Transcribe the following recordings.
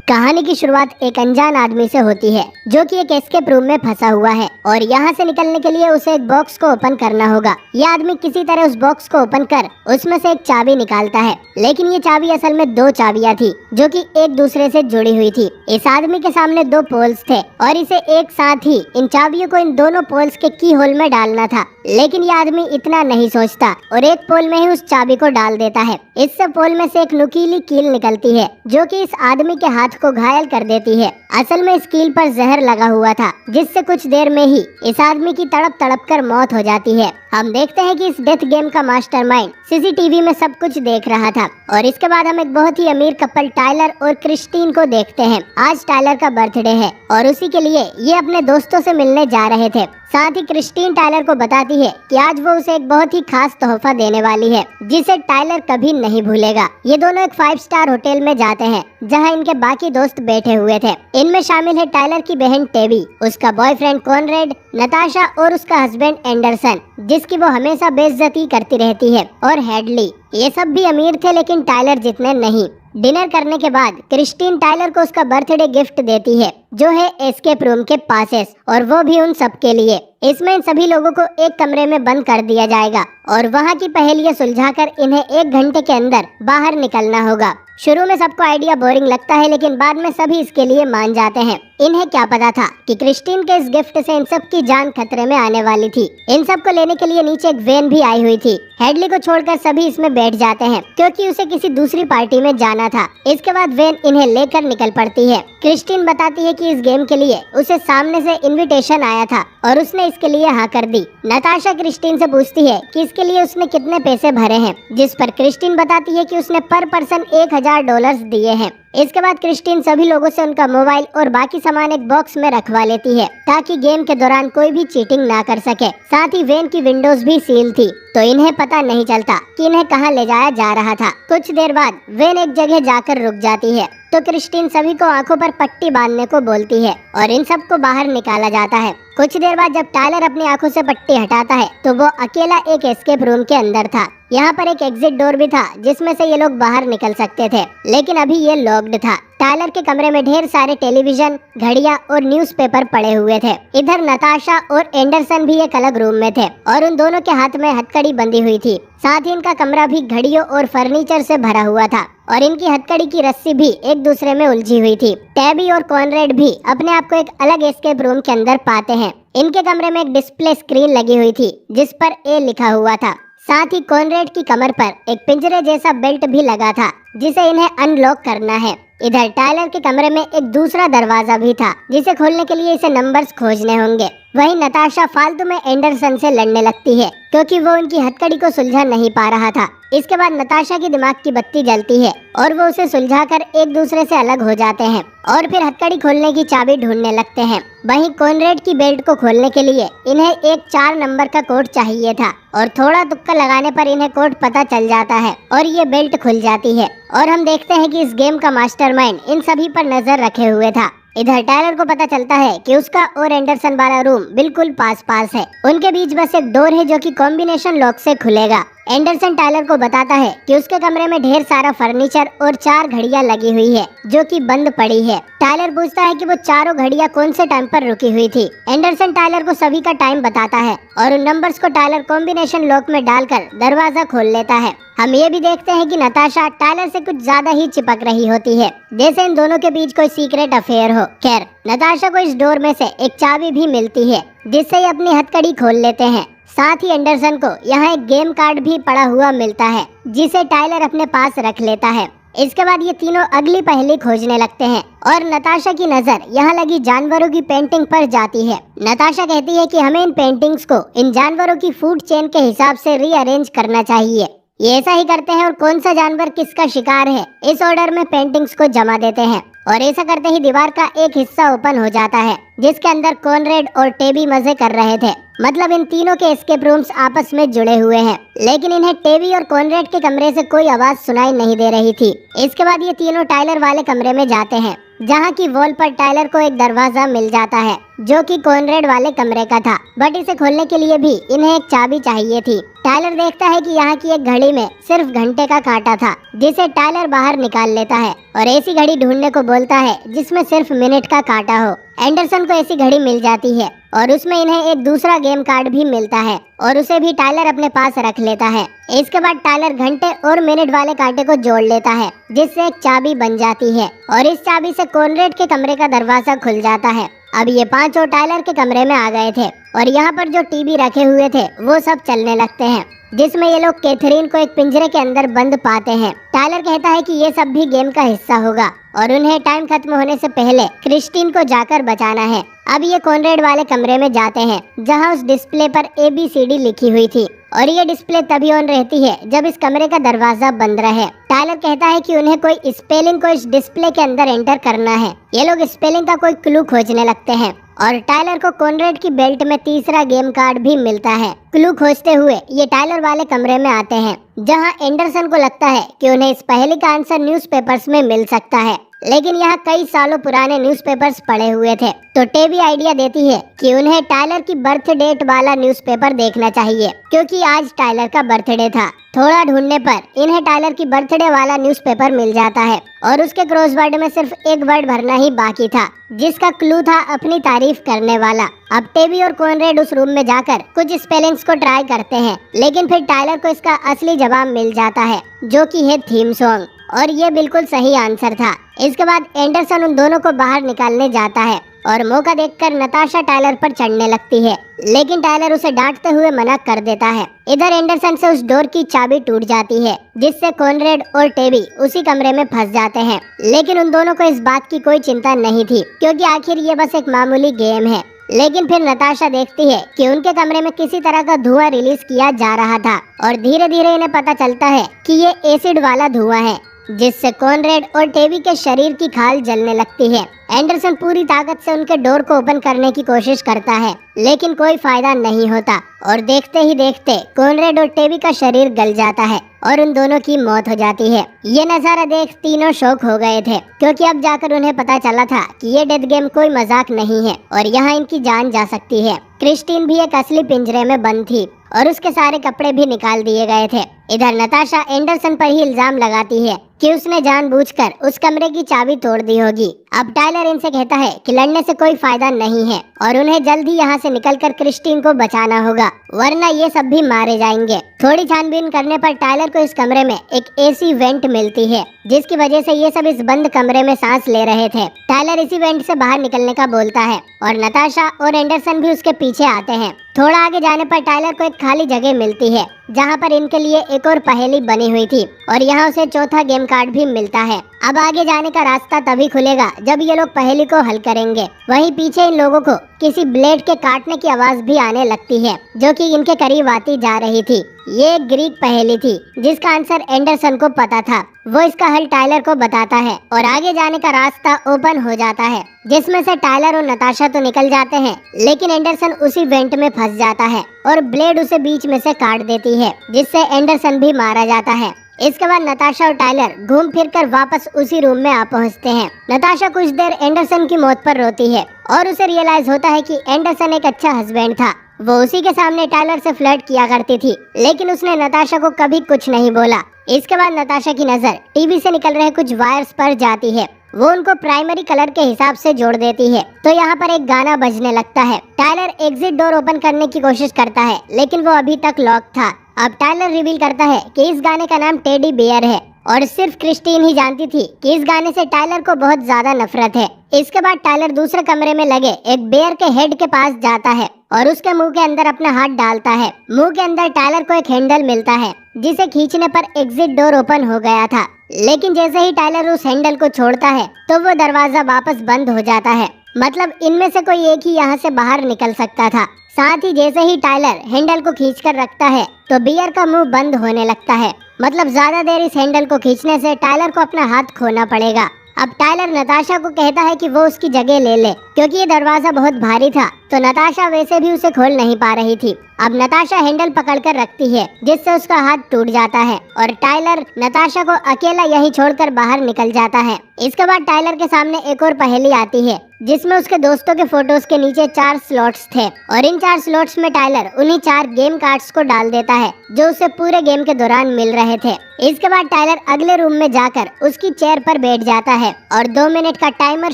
कहानी की शुरुआत एक अनजान आदमी से होती है जो कि एक एस्केप रूम में फंसा हुआ है और यहाँ से निकलने के लिए उसे एक बॉक्स को ओपन करना होगा। यह आदमी किसी तरह उस बॉक्स को ओपन कर उसमें से एक चाबी निकालता है, लेकिन ये चाबी असल में दो चाबियां थी जो कि एक दूसरे से जुड़ी हुई थी। इस आदमी के सामने दो पोल्स थे और इसे एक साथ ही इन चाबियों को इन दोनों पोल्स के की होल में डालना था, लेकिन ये आदमी इतना नहीं सोचता और एक पोल में ही उस चाबी को डाल देता है। इससे पोल में से एक नुकीली कील निकलती है जो कि इस आदमी के हाथ को घायल कर देती है। असल में इस कील पर जहर लगा हुआ था जिससे कुछ देर में ही इस आदमी की तड़प तड़प कर मौत हो जाती है। हम देखते हैं कि इस डेथ गेम का मास्टरमाइंड सीसीटीवी में सब कुछ देख रहा था और इसके बाद हम एक बहुत ही अमीर कपल टाइलर और क्रिस्टीन को देखते हैं। आज टाइलर का बर्थडे है और उसी के लिए ये अपने दोस्तों से मिलने जा रहे थे। साथ ही क्रिस्टीन टाइलर को बताती है कि आज वो उसे एक बहुत ही खास तोहफा देने वाली है जिसे टाइलर कभी नहीं भूलेगा। ये दोनों एक 5 स्टार होटल में जाते हैं जहां इनके बाकी दोस्त बैठे हुए थे। इनमें शामिल है टाइलर की बहन टेबी, उसका बॉयफ्रेंड कॉनरेड, नताशा और उसका हस्बैंड एंडरसन जिसकी वो हमेशा बेइज्जती करती रहती है, और हेडली। ये सब भी अमीर थे लेकिन टाइलर जितने नहीं। डिनर करने के बाद क्रिस्टीन टाइलर को उसका बर्थडे गिफ्ट देती है जो है एस्केप रूम के पासेस, और वो भी उन सब के लिए। इसमें इन सभी लोगों को एक कमरे में बंद कर दिया जाएगा और वहाँ की पहेलियां सुलझाकर इन्हें 1 घंटे के अंदर बाहर निकलना होगा। शुरू में सबको आइडिया बोरिंग लगता है लेकिन बाद में सभी इसके लिए मान जाते हैं। इन्हें क्या पता था कि क्रिस्टीन के इस गिफ्ट से इन सब की जान खतरे में आने वाली थी। इन सब को लेने के लिए नीचे एक वैन भी आई हुई थी। हेडली को छोड़कर सभी इसमें बैठ जाते हैं क्योंकि उसे किसी दूसरी पार्टी में जाना था। इसके बाद वैन इन्हें लेकर निकल पड़ती है। क्रिस्टीन बताती है कि इस गेम के लिए उसे सामने से इनविटेशन आया था और उसने इसके लिए हाँ कर दी। नताशा क्रिस्टीन से पूछती है कि इसके लिए उसने कितने पैसे भरे हैं, जिस पर क्रिस्टीन बताती है कि उसने पर पर्सन $1000 दिए हैं। इसके बाद क्रिस्टीन सभी लोगों से उनका मोबाइल और बाकी सामान एक बॉक्स में रखवा लेती है ताकि गेम के दौरान कोई भी चीटिंग ना कर सके। साथ ही वैन की विंडोज भी सील थी तो इन्हें पता नहीं चलता कि इन्हें कहां ले जाया जा रहा था। कुछ देर बाद वैन एक जगह जाकर रुक जाती है तो क्रिस्टीन सभी को आंखों पर पट्टी बांधने को बोलती है और इन सब को बाहर निकाला जाता है। कुछ देर बाद जब टाइलर अपनी आंखों से पट्टी हटाता है तो वो अकेला एक एस्केप रूम के अंदर था। यहाँ पर एक एग्जिट डोर भी था जिसमें से ये लोग बाहर निकल सकते थे, लेकिन अभी ये लॉक्ड था। टाइलर के कमरे में ढेर सारे टेलीविजन, घड़ियां और न्यूज़पेपर पड़े हुए थे। इधर नताशा और एंडरसन भी एक अलग रूम में थे और उन दोनों के हाथ में हथकड़ी बंधी हुई थी। साथ ही इनका कमरा भी घड़ियों और फर्नीचर से भरा हुआ था और इनकी हथकड़ी की रस्सी भी एक दूसरे में उलझी हुई थी। टैबी और कॉनरेड भी अपने आप को एक अलग एस्केप रूम के अंदर पाते हैं। इनके कमरे में एक डिस्प्ले स्क्रीन लगी हुई थी जिस पर ए लिखा हुआ था। साथ ही कॉनरेड की कमर पर एक पिंजरे जैसा बेल्ट भी लगा था जिसे इन्हें अनलॉक करना है। इधर टाइलर के कमरे में एक दूसरा दरवाजा भी था जिसे खोलने के लिए इसे नंबर्स खोजने होंगे। वहीं नताशा फालतू में एंडरसन से लड़ने लगती है क्योंकि वो उनकी हथकड़ी को सुलझा नहीं पा रहा था। इसके बाद नताशा की दिमाग की बत्ती जलती है और वो उसे सुलझाकर एक दूसरे से अलग हो जाते हैं और फिर हथकड़ी खोलने की चाबी ढूंढने लगते हैं। वहीं कॉनरेड की बेल्ट को खोलने के लिए इन्हें एक 4 नंबर का कोड चाहिए था और थोड़ा तुक्का लगाने पर इन्हें कोड पता चल जाता है और ये बेल्ट खुल जाती है और हम देखते हैं कि इस गेम का मास्टरमाइंड इन सभी पर नजर रखे हुए था। इधर टाइलर को पता चलता है कि उसका और एंडरसन वाला रूम बिल्कुल पास पास है। उनके बीच बस एक डोर है जो कि कॉम्बिनेशन लॉक से खुलेगा। एंडरसन टाइलर को बताता है कि उसके कमरे में ढेर सारा फर्नीचर और 4 घड़ियां लगी हुई है जो कि बंद पड़ी है। टाइलर पूछता है कि वो चारों घड़ियां कौन से टाइम पर रुकी हुई थी। एंडरसन टाइलर को सभी का टाइम बताता है और उन नंबर्स को टाइलर कॉम्बिनेशन लॉक में डालकर दरवाजा खोल लेता है। हम ये भी देखते हैं कि नताशा टाइलर से कुछ ज्यादा ही चिपक रही होती है जैसे इन दोनों के बीच कोई सीक्रेट अफेयर हो। खैर, नताशा को इस डोर में से एक चाबी भी मिलती है जिससे ये अपनी हथकड़ी खोल लेते हैं। साथ ही एंडरसन को यहाँ एक गेम कार्ड भी पड़ा हुआ मिलता है जिसे टाइलर अपने पास रख लेता है। इसके बाद ये तीनों अगली पहेली खोजने लगते हैं और नताशा की नजर यहाँ लगी जानवरों की पेंटिंग पर जाती है। नताशा कहती है कि हमें इन पेंटिंग्स को इन जानवरों की फूड चेन के हिसाब से रीअरेंज करना चाहिए। ये ऐसा ही करते हैं और कौन सा जानवर किसका शिकार है इस ऑर्डर में पेंटिंग्स को जमा देते हैं और ऐसा करते ही दीवार का एक हिस्सा ओपन हो जाता है जिसके अंदर कॉनरेड और टेबी मजे कर रहे थे। मतलब इन तीनों के एस्केप रूम्स आपस में जुड़े हुए हैं, लेकिन इन्हें टेबी और कॉनरेड के कमरे से कोई आवाज सुनाई नहीं दे रही थी। इसके बाद ये तीनों टाइलर वाले कमरे में जाते हैं जहाँ की वॉल पर टाइलर को एक दरवाजा मिल जाता है जो कि कॉनरेड वाले कमरे का था, बट इसे खोलने के लिए भी इन्हें एक चाबी चाहिए थी। टायलर देखता है कि यहाँ की एक घड़ी में सिर्फ घंटे का कांटा था, जिसे टायलर बाहर निकाल लेता है और ऐसी घड़ी ढूंढने को बोलता है जिसमें सिर्फ मिनट का कांटा हो। एंडरसन को ऐसी घड़ी मिल जाती है और उसमें इन्हें एक दूसरा गेम कार्ड भी मिलता है और उसे भी टायलर अपने पास रख लेता है। इसके बाद टायलर घंटे और मिनट वाले कांटे को जोड़ लेता है, जिससे एक चाबी बन जाती है और इस चाबी से कॉनरेड के कमरे का दरवाजा खुल जाता है। अब ये पांचों टायलर के कमरे में आ गए थे और यहाँ पर जो टीवी रखे हुए थे वो सब चलने लगते हैं, जिसमें ये लोग कैथरीन को एक पिंजरे के अंदर बंद पाते हैं। टायलर कहता है कि ये सब भी गेम का हिस्सा होगा और उन्हें टाइम खत्म होने से पहले क्रिस्टीन को जाकर बचाना है। अब ये कॉनरेड वाले कमरे में जाते हैं जहाँ उस डिस्प्ले पर ABCD लिखी हुई थी और ये डिस्प्ले तभी ऑन रहती है जब इस कमरे का दरवाजा बंद रहे। टायलर कहता है कि उन्हें कोई स्पेलिंग को इस डिस्प्ले के अंदर एंटर करना है। ये लोग स्पेलिंग का कोई क्लू खोजने लगते हैं और टायलर को कॉनरेड की बेल्ट में तीसरा गेम कार्ड भी मिलता है। क्लू खोजते हुए ये टायलर वाले कमरे में आते हैं जहां एंडरसन को लगता है कि उन्हें इस पहेली का आंसर न्यूज़पेपर्स में मिल सकता है, लेकिन यहाँ कई सालों पुराने न्यूज़पेपर्स पड़े हुए थे। तो टेबी आइडिया देती है कि उन्हें टायलर की बर्थ डेट वाला न्यूज़पेपर देखना चाहिए क्योंकि आज टायलर का बर्थडे था। थोड़ा ढूंढने पर इन्हें टायलर की बर्थडे वाला न्यूज़पेपर मिल जाता है और उसके क्रॉसवर्ड में सिर्फ एक वर्ड भरना ही बाकी था, जिसका क्लू था अपनी तारीफ करने वाला। अब टेबी और कॉनरेड उस रूम में जाकर कुछ स्पेलिंग्स को ट्राई करते हैं, लेकिन फिर टायलर को इसका असली जवाब मिल जाता है जो कि है थीम सॉन्ग, और ये बिल्कुल सही आंसर था। इसके बाद एंडरसन उन दोनों को बाहर निकालने जाता है और मौका देखकर नताशा टायलर पर चढ़ने लगती है, लेकिन टायलर उसे डांटते हुए मना कर देता है। इधर एंडरसन से उस डोर की चाबी टूट जाती है, जिससे कॉनरेड और टेबी उसी कमरे में फंस जाते हैं, लेकिन उन दोनों को इस बात की कोई चिंता नहीं थी क्योंकि आखिर ये बस एक मामूली गेम है। लेकिन फिर नताशा देखती है कि उनके कमरे में किसी तरह का धुआं रिलीज किया जा रहा था और धीरे धीरे इन्हें पता चलता है कि ये एसिड वाला धुआं है, जिससे कॉनरेड और टेबी के शरीर की खाल जलने लगती है। एंडरसन पूरी ताकत से उनके डोर को ओपन करने की कोशिश करता है, लेकिन कोई फायदा नहीं होता और देखते ही देखते कॉनरेड और टेबी का शरीर गल जाता है और उन दोनों की मौत हो जाती है। ये नजारा देख तीनों शॉक हो गए थे क्योंकि अब जाकर उन्हें पता चला था कि ये डेथ गेम कोई मजाक नहीं है और यहाँ इनकी जान जा सकती है। क्रिस्टीन भी एक असली पिंजरे में बंद थी और उसके सारे कपड़े भी निकाल दिए गए थे। इधर नताशा एंडरसन पर ही इल्जाम लगाती है कि उसने जानबूझकर उस कमरे की चाबी तोड़ दी होगी। अब टायलर इनसे कहता है कि लड़ने से कोई फायदा नहीं है और उन्हें जल्द ही यहाँ से निकलकर क्रिस्टीन को बचाना होगा, वरना ये सब भी मारे जाएंगे। थोड़ी छानबीन करने पर टायलर को इस कमरे में एक AC वेंट मिलती है, जिसकी वजह से ये सब इस बंद कमरे में सांस ले रहे थे। टायलर इसी वेंट से बाहर निकलने का बोलता है और नताशा और एंडरसन भी उसके पीछे आते हैं। थोड़ा आगे जाने पर टायलर को एक खाली जगह मिलती है जहाँ पर इनके लिए एक और पहेली बनी हुई थी और यहाँ उसे चौथा गेम कार्ड भी मिलता है। अब आगे जाने का रास्ता तभी खुलेगा जब ये लोग पहेली को हल करेंगे। वहीं पीछे इन लोगों को किसी ब्लेड के काटने की आवाज भी आने लगती है जो कि इनके करीब आती जा रही थी। ये एक ग्रीक पहेली थी जिसका आंसर एंडरसन को पता था। वो इसका हल टायलर को बताता है और आगे जाने का रास्ता ओपन हो जाता है, जिसमें से टायलर और नताशा तो निकल जाते हैं, लेकिन एंडरसन उसी वेंट में फंस जाता है और ब्लेड उसे बीच में से काट देती है, जिससे एंडरसन भी मारा जाता है। इसके बाद नताशा और टायलर घूम फिर कर वापस उसी रूम में आ पहुंचते हैं। नताशा कुछ देर एंडरसन की मौत पर रोती है और उसे रियलाइज होता है कि एंडरसन एक अच्छा हस्बैंड था। वो उसी के सामने टायलर से फ्लर्ट किया करती थी, लेकिन उसने नताशा को कभी कुछ नहीं बोला। इसके बाद नताशा की नजर टीवी से निकल रहे कुछ वायर्स पर जाती है। वो उनको प्राइमरी कलर के हिसाब से जोड़ देती है तो यहाँ पर एक गाना बजने लगता है। टायलर एग्जिट डोर ओपन करने की कोशिश करता है, लेकिन वो अभी तक लॉक था। अब टायलर रिवील करता है कि इस गाने का नाम टेडी बेयर है और सिर्फ क्रिस्टीन ही जानती थी कि इस गाने से टायलर को बहुत ज्यादा नफरत है। इसके बाद टायलर दूसरे कमरे में लगे एक बेयर के हेड के पास जाता है और उसके मुंह के अंदर अपना हाथ डालता है। मुंह के अंदर टायलर को एक हैंडल मिलता है जिसे खींचने पर एग्जिट डोर ओपन हो गया था, लेकिन जैसे ही टायलर उस हैंडल को छोड़ता है तो वो दरवाजा वापस बंद हो जाता है। मतलब इनमें से कोई एक ही यहाँ से बाहर निकल सकता था। साथ ही जैसे ही टायलर हैंडल को खींचकर रखता है तो बियर का मुंह बंद होने लगता है। मतलब ज्यादा देर इस हैंडल को खींचने से टायलर को अपना हाथ खोना पड़ेगा। अब टायलर नताशा को कहता है कि वो उसकी जगह ले ले क्योंकि ये दरवाजा बहुत भारी था तो नताशा वैसे भी उसे खोल नहीं पा रही थी। अब नताशा हैंडल पकड़कर रखती है जिससे उसका हाथ टूट जाता है और टाइलर नताशा को अकेला यहीं छोड़कर बाहर निकल जाता है। इसके बाद टाइलर के सामने एक और पहेली आती है जिसमें उसके दोस्तों के फोटोज के नीचे 4 स्लॉट्स थे और इन 4 स्लॉट्स में टाइलर उन्हीं 4 गेम कार्ड्स को डाल देता है जो उसे पूरे गेम के दौरान मिल रहे थे। इसके बाद टाइलर अगले रूम में जाकर उसकी चेयर पर बैठ जाता है और 2 मिनट का टाइमर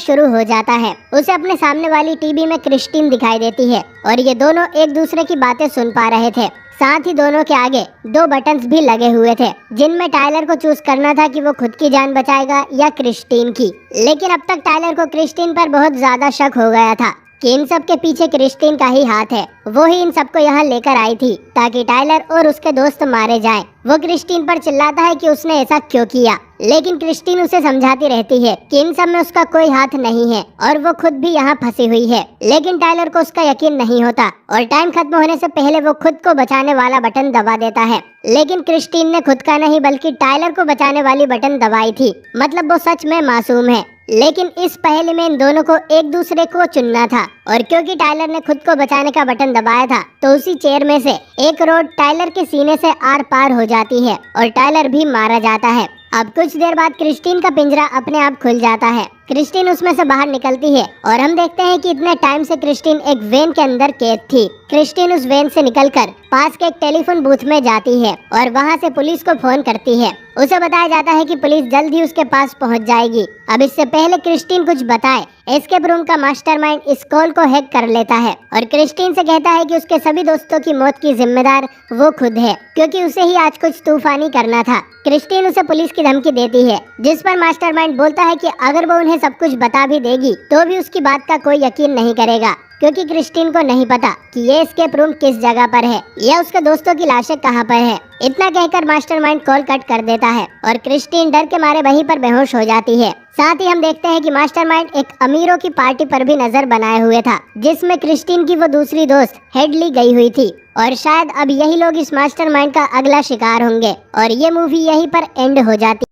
शुरू हो जाता है। उसे अपने सामने वाली टीवी में क्रिस्टीन दिखाई देती है और ये दोनों एक दूसरे की बातें सुन पा रहे थे। साथ ही दोनों के आगे 2 बटन्स भी लगे हुए थे जिनमें टाइलर को चूज करना था कि वो खुद की जान बचाएगा या क्रिस्टीन की। लेकिन अब तक टाइलर को क्रिस्टीन पर बहुत ज्यादा शक हो गया था कि इन सब के पीछे क्रिस्टीन का ही हाथ है। वो ही इन सबको यहाँ लेकर आई थी ताकि टाइलर और उसके दोस्त मारे जाएं। वो क्रिस्टीन पर चिल्लाता है कि उसने ऐसा क्यों किया, लेकिन क्रिस्टीन उसे समझाती रहती है कि इन सब में उसका कोई हाथ नहीं है और वो खुद भी यहाँ फंसी हुई है। लेकिन टाइलर को उसका यकीन नहीं होता और टाइम खत्म होने से पहले वो खुद को बचाने वाला बटन दबा देता है। लेकिन क्रिस्टीन ने खुद का नहीं बल्कि टाइलर को बचाने वाली बटन दबाई थी, मतलब वो सच में मासूम है। लेकिन इस पहेली में इन दोनों को एक दूसरे को चुनना था और क्योंकि टाइलर ने खुद को बचाने का बटन दबाया था तो उसी चेयर में से एक रोड टाइलर के सीने से आर पार हो जाती है और टाइलर भी मारा जाता है। अब कुछ देर बाद क्रिस्टीन का पिंजरा अपने आप खुल जाता है। क्रिस्टीन उसमें से बाहर निकलती है और हम देखते हैं कि इतने टाइम से क्रिस्टीन एक वैन के अंदर कैद थी। क्रिस्टीन उस वैन से निकलकर पास के एक टेलीफोन बूथ में जाती है और वहां से पुलिस को फोन करती है। उसे बताया जाता है कि पुलिस जल्द ही उसके पास पहुंच जाएगी। अब इससे पहले क्रिस्टीन कुछ बताए, एस्केप रूम का मास्टरमाइंड इस कॉल को हैक कर लेता है और क्रिस्टीन से कहता है कि उसके सभी दोस्तों की मौत की जिम्मेदार वो खुद है क्योंकि उसे ही आज कुछ तूफानी करना था। क्रिस्टीन उसे पुलिस की धमकी देती है जिस पर मास्टरमाइंड बोलता है कि अगर वो उन्हें सब कुछ बता भी देगी तो भी उसकी बात का कोई यकीन नहीं करेगा क्योंकि क्रिस्टीन को नहीं पता कि ये एस्केप रूम किस जगह पर है या उसके दोस्तों की लाशें कहां पर है। इतना कहकर मास्टरमाइंड कॉल कट कर देता है और क्रिस्टीन डर के मारे वहीं पर बेहोश हो जाती है। साथ ही हम देखते हैं कि मास्टरमाइंड एक अमीरों की पार्टी पर भी नजर बनाए हुए था जिसमें क्रिस्टीन की वो दूसरी दोस्त हेडली गई हुई थी और शायद अब यही लोग इस मास्टरमाइंड का अगला शिकार होंगे और ये मूवी यहीं पर एंड हो जाती।